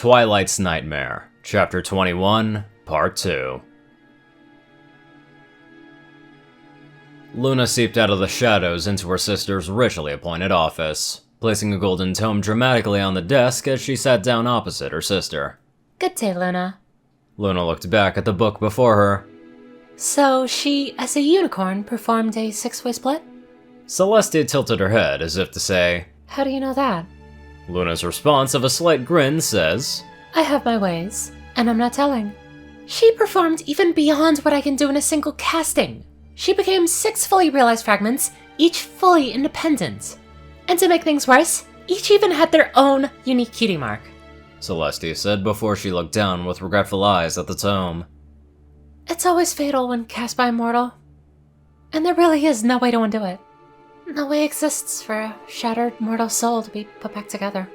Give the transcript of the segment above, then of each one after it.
Twilight's Nightmare, Chapter 21, Part 2. Luna seeped out of the shadows into her sister's richly appointed office, placing a golden tome dramatically on the desk as she sat down opposite her sister. Good day, Luna. Luna looked back at the book before her. So she, as a unicorn, performed a six-way split? Celestia tilted her head as if to say, How do you know that? Luna's response of a slight grin says, I have my ways, and I'm not telling. She performed even beyond what I can do in a single casting. She became 6 fully realized fragments, each fully independent. And to make things worse, each even had their own unique cutie mark. Celestia said before she looked down with regretful eyes at the tome. It's always fatal when cast by a mortal. And there really is no way to undo it. No way exists for a shattered mortal soul to be put back together.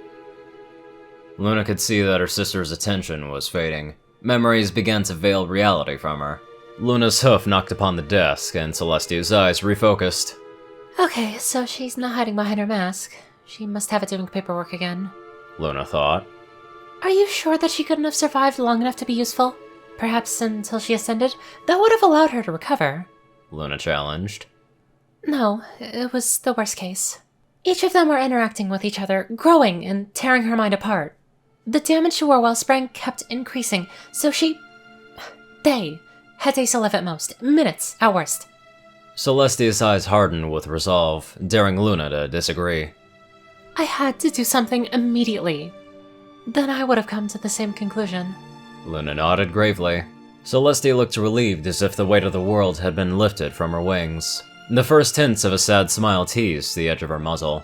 Luna could see that her sister's attention was fading. Memories began to veil reality from her. Luna's hoof knocked upon the desk, and Celestia's eyes refocused. Okay, so she's not hiding behind her mask. She must have it doing paperwork again. Luna thought. Are you sure that she couldn't have survived long enough to be useful? Perhaps until she ascended? That would have allowed her to recover. Luna challenged. No, it was the worst case. Each of them were interacting with each other, growing and tearing her mind apart. The damage to her wellspring kept increasing, so they had days to live at most, minutes at worst. Celestia's eyes hardened with resolve, daring Luna to disagree. I had to do something immediately. Then I would have come to the same conclusion. Luna nodded gravely. Celestia looked relieved as if the weight of the world had been lifted from her wings. The first hints of a sad smile teased the edge of her muzzle.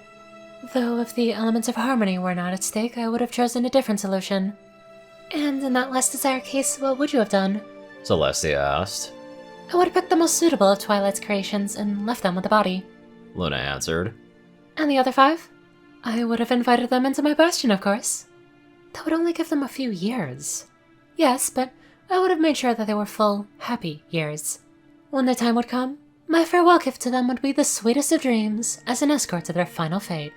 Though if the elements of harmony were not at stake, I would have chosen a different solution. And in that less desired case, what would you have done? Celestia asked. I would have picked the most suitable of Twilight's creations and left them with the body. Luna answered. And the other 5? I would have invited them into my bastion, of course. That would only give them a few years. Yes, but I would have made sure that they were full, happy years. When the time would come, my farewell gift to them would be the sweetest of dreams as an escort to their final fate.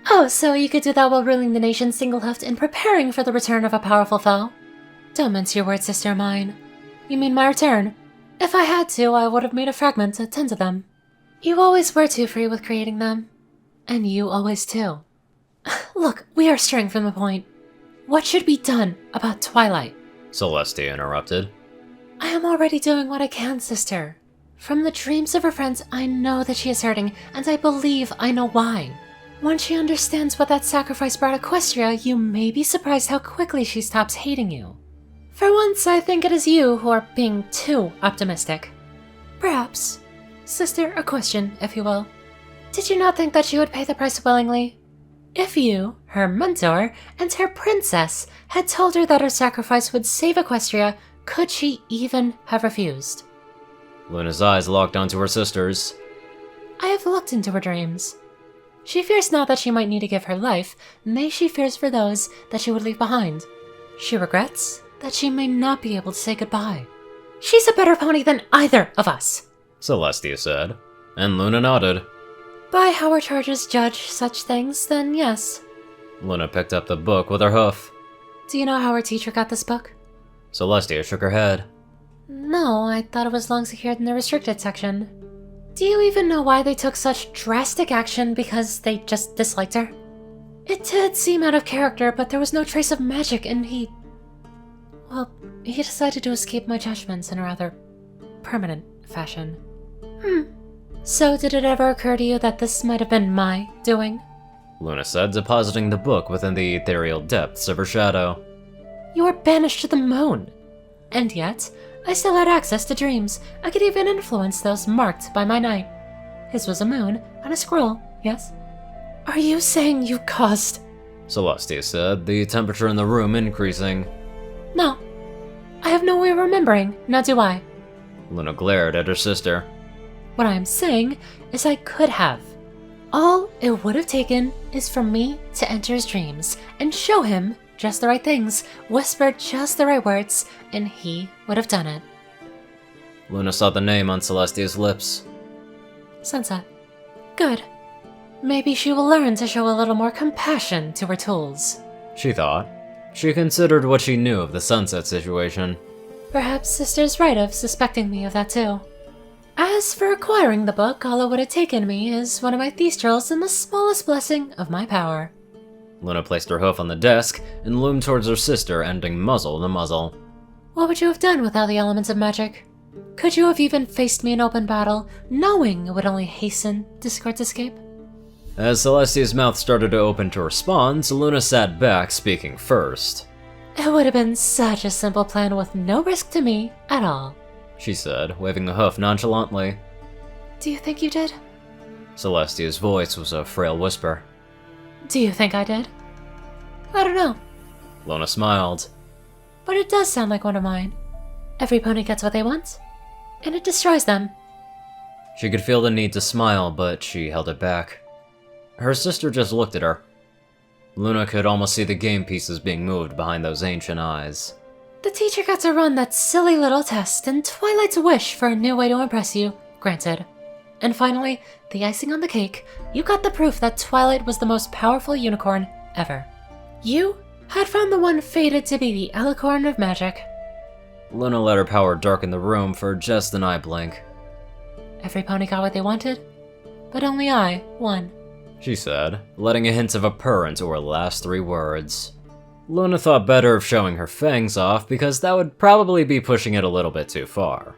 Oh, so you could do that while ruling the nation single-hoofed and preparing for the return of a powerful foe? Don't mince your words, sister mine. You mean my return? If I had to, I would have made a fragment to tend to them. You always were too free with creating them. And you always too. Look, we are straying from the point. What should be done about Twilight? Celestia interrupted. I am already doing what I can, sister. From the dreams of her friends, I know that she is hurting, and I believe I know why. Once she understands what that sacrifice brought Equestria, you may be surprised how quickly she stops hating you. For once, I think it is you who are being too optimistic. Perhaps. Sister, a question, if you will. Did you not think that she would pay the price willingly? If you, her mentor, and her princess had told her that her sacrifice would save Equestria, could she even have refused? Luna's eyes locked onto her sister's. I have looked into her dreams. She fears not that she might need to give her life, nay, she fears for those that she would leave behind. She regrets that she may not be able to say goodbye. She's a better pony than either of us, Celestia said, and Luna nodded. By how our charges judge such things, then yes. Luna picked up the book with her hoof. Do you know how our teacher got this book? Celestia shook her head. No, I thought it was long secured in the restricted section. Do you even know why they took such drastic action because they just disliked her? It did seem out of character, but there was no trace of magic, and he decided to escape my judgments in a rather permanent fashion. So did it ever occur to you that this might have been my doing? Luna said, depositing the book within the ethereal depths of her shadow. You were banished to the moon. And yet, I still had access to dreams. I could even influence those marked by my night. His was a moon and a scroll, yes? Are you saying you caused... Celestia said, the temperature in the room increasing. No. I have no way of remembering, now do I. Luna glared at her sister. What I am saying is I could have. All it would have taken is for me to enter his dreams and show him just the right things, whisper just the right words, and he would have done it. Luna saw the name on Celestia's lips. Sunset. Good. Maybe she will learn to show a little more compassion to her tools. She thought. She considered what she knew of the sunset situation. Perhaps Sister's right of suspecting me of that too. As for acquiring the book, all it would have taken me is one of my thestrals and the smallest blessing of my power. Luna placed her hoof on the desk and loomed towards her sister, ending muzzle to muzzle. What would you have done without the elements of magic? Could you have even faced me in open battle, knowing it would only hasten Discord's escape? As Celestia's mouth started to open to respond, Luna sat back, speaking first. It would have been such a simple plan with no risk to me at all, she said, waving a hoof nonchalantly. Do you think you did? Celestia's voice was a frail whisper. Do you think I did? I don't know. Luna smiled. But it does sound like one of mine. Every pony gets what they want, and it destroys them. She could feel the need to smile, but she held it back. Her sister just looked at her. Luna could almost see the game pieces being moved behind those ancient eyes. The teacher got to run that silly little test, and Twilight's wish for a new way to impress you, granted. And finally, the icing on the cake, you got the proof that Twilight was the most powerful unicorn ever. You had found the one fated to be the alicorn of magic. Luna let her power darken the room for just an eye blink. Every pony got what they wanted, but only I won, she said, letting a hint of a purr into her last three words. Luna thought better of showing her fangs off because that would probably be pushing it a little bit too far.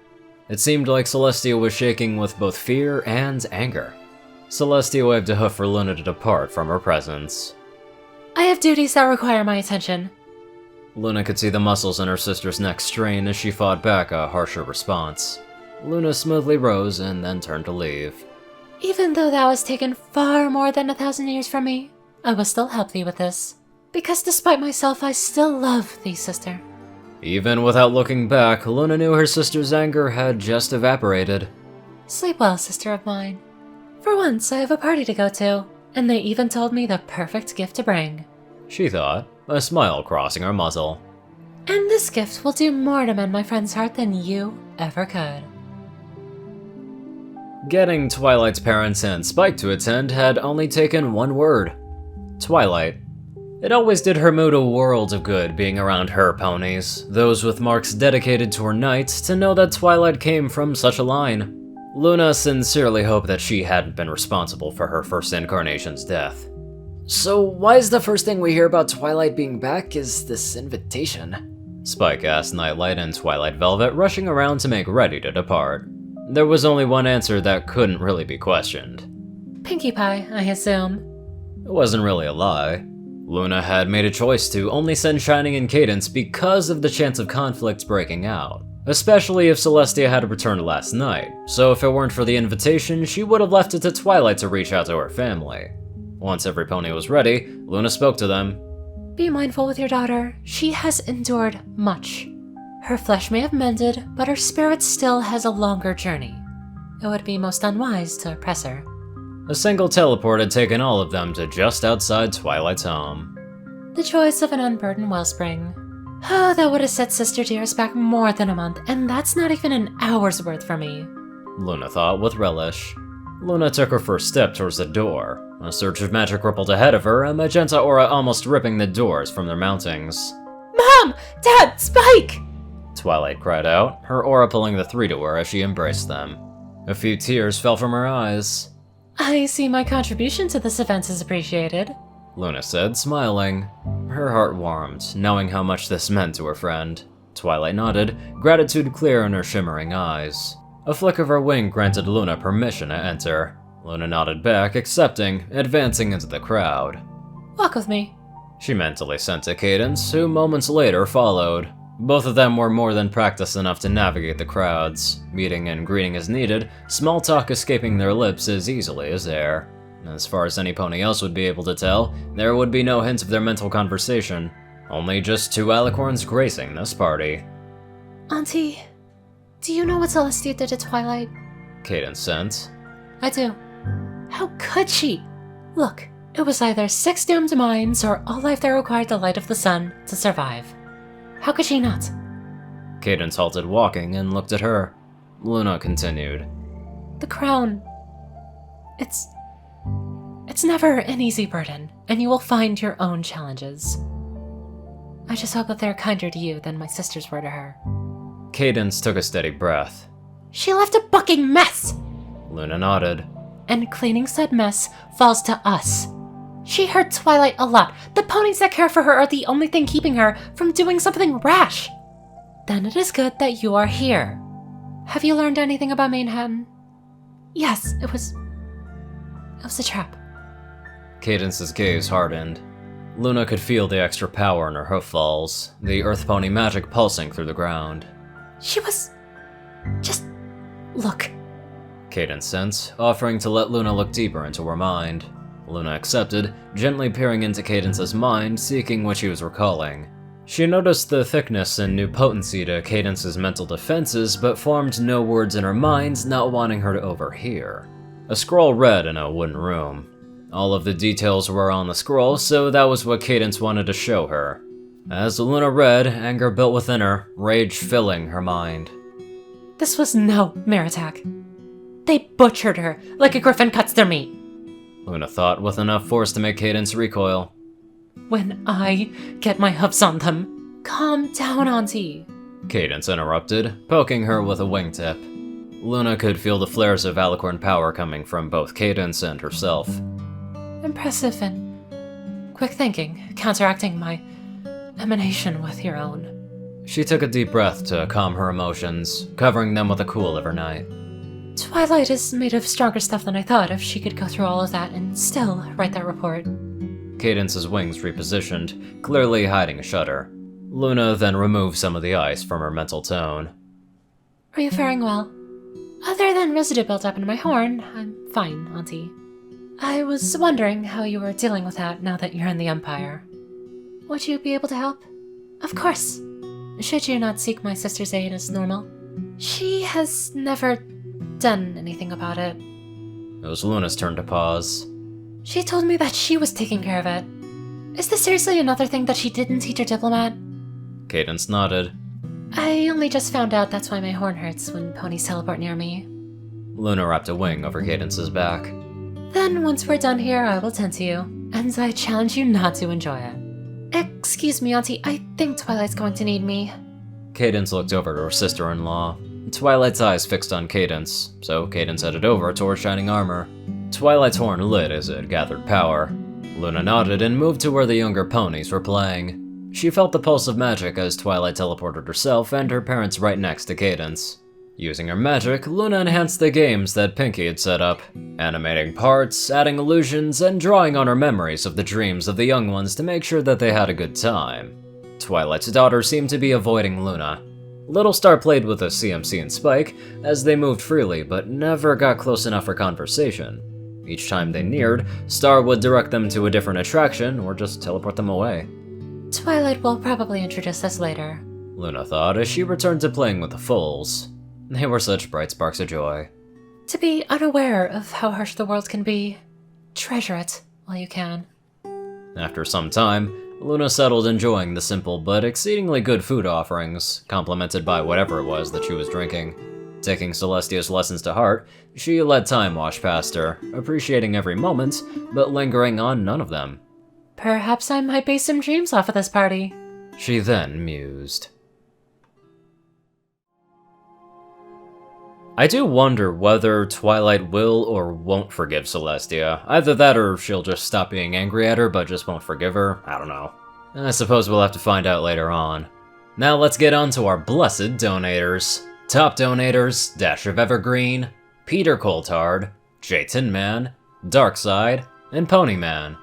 It seemed like Celestia was shaking with both fear and anger. Celestia waved a hoof for Luna to depart from her presence. I have duties that require my attention. Luna could see the muscles in her sister's neck strain as she fought back a harsher response. Luna smoothly rose and then turned to leave. Even though that was taken far more than 1,000 years from me, I will still help thee with this. Because despite myself, I still love thee, sister. Even without looking back, Luna knew her sister's anger had just evaporated. Sleep well, sister of mine. For once, I have a party to go to, and they even told me the perfect gift to bring, she thought, a smile crossing her muzzle. And this gift will do more to mend my friend's heart than you ever could. Getting Twilight's parents and Spike to attend had only taken one word. Twilight. It always did her mood a world of good being around her ponies, those with marks dedicated to her knights, to know that Twilight came from such a line. Luna sincerely hoped that she hadn't been responsible for her first incarnation's death. So why is the first thing we hear about Twilight being back is this invitation? Spike asked Nightlight and Twilight Velvet, rushing around to make ready to depart. There was only one answer that couldn't really be questioned. Pinkie Pie, I assume. It wasn't really a lie. Luna had made a choice to only send Shining and Cadence because of the chance of conflicts breaking out, especially if Celestia had returned last night, so if it weren't for the invitation, she would have left it to Twilight to reach out to her family. Once every pony was ready, Luna spoke to them. Be mindful with your daughter. She has endured much. Her flesh may have mended, but her spirit still has a longer journey. It would be most unwise to press her. A single teleport had taken all of them to just outside Twilight's home. The choice of an unburdened wellspring. Oh, that would have set Sister Dearest back more than a month, and that's not even an hour's worth for me, Luna thought with relish. Luna took her first step towards the door. A surge of magic rippled ahead of her, a magenta aura almost ripping the doors from their mountings. Mom! Dad! Spike! Twilight cried out, her aura pulling the three to her as she embraced them. A few tears fell from her eyes. I see my contribution to this event is appreciated, Luna said, smiling. Her heart warmed, knowing how much this meant to her friend. Twilight nodded, gratitude clear in her shimmering eyes. A flick of her wing granted Luna permission to enter. Luna nodded back, accepting, advancing into the crowd. Walk with me, she mentally sent to Cadence, who moments later followed. Both of them were more than practiced enough to navigate the crowds, meeting and greeting as needed, small talk escaping their lips as easily as air. As far as any pony else would be able to tell, there would be no hint of their mental conversation, only just two alicorns gracing this party. Auntie, do you know what Celestia did to Twilight? Cadence sent. I do. How could she? Look, it was either 6 doomed minds or all life that required the light of the sun to survive. How could she not? Cadence halted walking and looked at her. Luna continued. The crown. It's never an easy burden, and you will find your own challenges. I just hope that they're kinder to you than my sisters were to her. Cadence took a steady breath. She left a fucking mess! Luna nodded. And cleaning said mess falls to us. She hurt Twilight a lot. The ponies that care for her are the only thing keeping her from doing something rash. Then it is good that you are here. Have you learned anything about Manhattan? Yes, it was a trap. Cadence's gaze hardened. Luna could feel the extra power in her hoof falls, the earth pony magic pulsing through the ground. She was... just... look. Cadence sensed, offering to let Luna look deeper into her mind. Luna accepted, gently peering into Cadence's mind, seeking what she was recalling. She noticed the thickness and new potency to Cadence's mental defenses, but formed no words in her mind, not wanting her to overhear. A scroll read in a wooden room. All of the details were on the scroll, so that was what Cadence wanted to show her. As Luna read, anger built within her, rage filling her mind. This was no mere attack. They butchered her like a griffin cuts their meat. Luna thought, with enough force to make Cadence recoil. When I get my hoofs on them, calm down, Auntie. Cadence interrupted, poking her with a wingtip. Luna could feel the flares of alicorn power coming from both Cadence and herself. Impressive and quick thinking, counteracting my emanation with your own. She took a deep breath to calm her emotions, covering them with the cool of her night. Twilight is made of stronger stuff than I thought if she could go through all of that and still write that report. Cadence's wings repositioned, clearly hiding a shudder. Luna then removed some of the ice from her mental tone. Are you faring well? Other than residue built up in my horn, I'm fine, Auntie. I was wondering how you were dealing with that now that you're in the Empire. Would you be able to help? Of course. Should you not seek my sister's aid as normal? She has never done anything about it. It was Luna's turn to pause. She told me that she was taking care of it. Is this seriously another thing that she didn't teach her diplomat? Cadence nodded. I only just found out that's why my horn hurts when ponies teleport near me. Luna wrapped a wing over Cadence's back. Then once we're done here, I will tend to you, and I challenge you not to enjoy it. Excuse me, Auntie, I think Twilight's going to need me. Cadence looked over to her sister-in-law. Twilight's eyes fixed on Cadence, so Cadence headed over toward Shining Armor. Twilight's horn lit as it gathered power. Luna nodded and moved to where the younger ponies were playing. She felt the pulse of magic as Twilight teleported herself and her parents right next to Cadence. Using her magic, Luna enhanced the games that Pinky had set up, animating parts, adding illusions, and drawing on her memories of the dreams of the young ones to make sure that they had a good time. Twilight's daughter seemed to be avoiding Luna. Little Star played with a CMC and Spike as they moved freely, but never got close enough for conversation. Each time they neared, Star would direct them to a different attraction or just teleport them away. Twilight will probably introduce us later, Luna thought as she returned to playing with the foals. They were such bright sparks of joy. To be unaware of how harsh the world can be, treasure it while you can. After some time, Luna settled enjoying the simple but exceedingly good food offerings, complemented by whatever it was that she was drinking. Taking Celestia's lessons to heart, she let time wash past her, appreciating every moment, but lingering on none of them. Perhaps I might base some dreams off of this party. She then mused. I do wonder whether Twilight will or won't forgive Celestia. Either that or she'll just stop being angry at her but just won't forgive her. I don't know. I suppose we'll have to find out later on. Now let's get on to our blessed donators. Top donators, Dash of Evergreen, Peter Coulthard, J Tinman, Darkside, and Ponyman.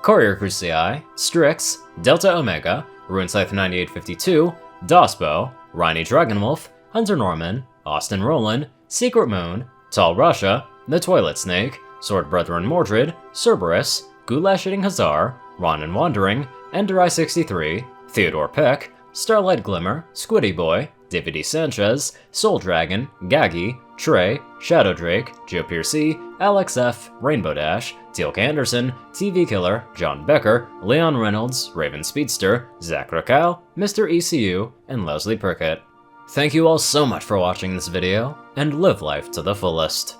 Courier Crucii, Strix, Delta Omega, Runescythe 9852, Dospo, Rhynie Dragonwolf, Hunter Norman, Austin Roland, Secret Moon, Tall Russia, The Toilet Snake, Sword Brethren Mordred, Cerberus, Goulash Eating Hazar, Ronin Wandering, Enderai 63, Theodore Peck, Starlight Glimmer, Squiddy Boy, David E. Sanchez, Soul Dragon, Gaggy, Trey, Shadow Drake, Joe Piercy, Alex F., Rainbow Dash, Teal'c Anderson, TV Killer, John Becker, Leon Reynolds, Raven Speedster, Zach Raquel, Mr. ECU, and Leslie Prickett. Thank you all so much for watching this video, and live life to the fullest.